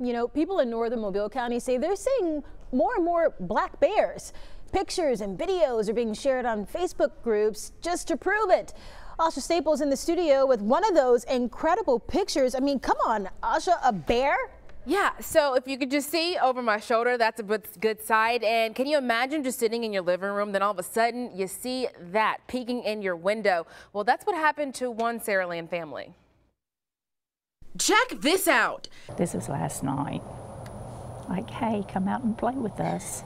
You know, people in northern Mobile County say they're seeing more and more black bears. Pictures and videos are being shared on Facebook groups just to prove it. Asha Staples in the studio with one of those incredible pictures. I mean, come on, Asha, a bear? Yeah, so if you could just see over my shoulder, that's a good side. And can you imagine just sitting in your living room, then all of a sudden you see that peeking in your window? Well, that's what happened to one Saraland family. Check this out. This was last night. Like, hey, come out and play with us.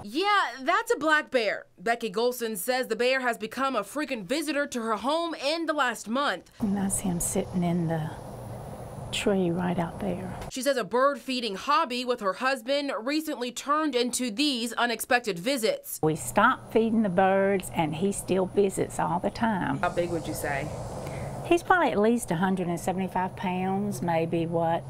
Yeah, that's a black bear. Becky Golson says the bear has become a frequent visitor to her home in the last month. And I see him sitting in the tree right out there. She says a bird feeding hobby with her husband recently turned into these unexpected visits. We stopped feeding the birds and he still visits all the time. How big would you say? He's probably at least 175 pounds, maybe 5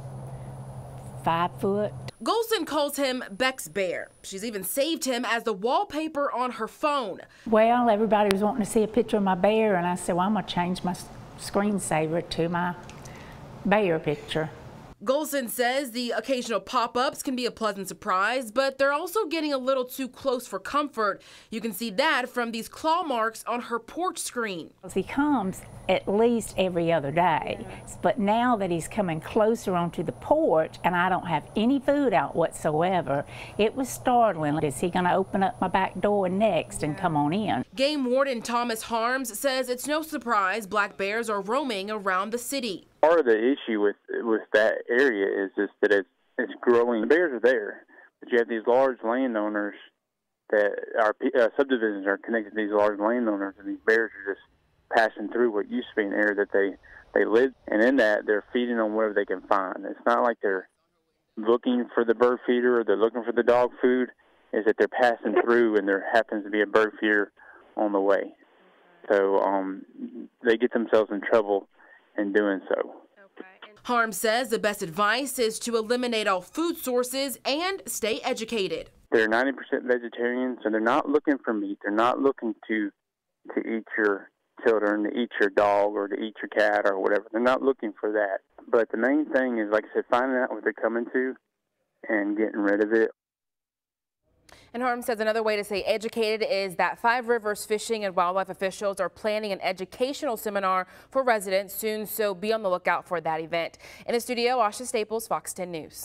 foot. Golson calls him Beck's bear. She's even saved him as the wallpaper on her phone. Well, everybody was wanting to see a picture of my bear, and I said, well, I'm going to change my screensaver to my bear picture. Golson says the occasional pop-ups can be a pleasant surprise, but they're also getting a little too close for comfort. You can see that from these claw marks on her porch screen. He comes at least every other day, but now that he's coming closer onto the porch and I don't have any food out whatsoever, it was startling. Is he going to open up my back door next and come on in? Game warden Thomas Harms says it's no surprise black bears are roaming around the city. Part of the issue with that area is just that it's growing. The bears are there, but you have these large landowners that our subdivisions are connected to these large landowners, and these bears are just passing through what used to be an area that they live, and in that they're feeding on whatever they can find. It's not like they're looking for the bird feeder or they're looking for the dog food. Is that they're passing through and there happens to be a bird feeder on the way. So they get themselves in trouble in doing so. Harms says the best advice is to eliminate all food sources and stay educated. They're 90% vegetarian, so they're not looking for meat. They're not looking to eat your children, to eat your dog, or to eat your cat, or whatever. They're not looking for that. But the main thing is, like I said, finding out what they're coming to and getting rid of it. And Harms says another way to stay educated is that Five Rivers Fishing and Wildlife officials are planning an educational seminar for residents soon, so be on the lookout for that event. In the studio, Asha Staples, Fox 10 News.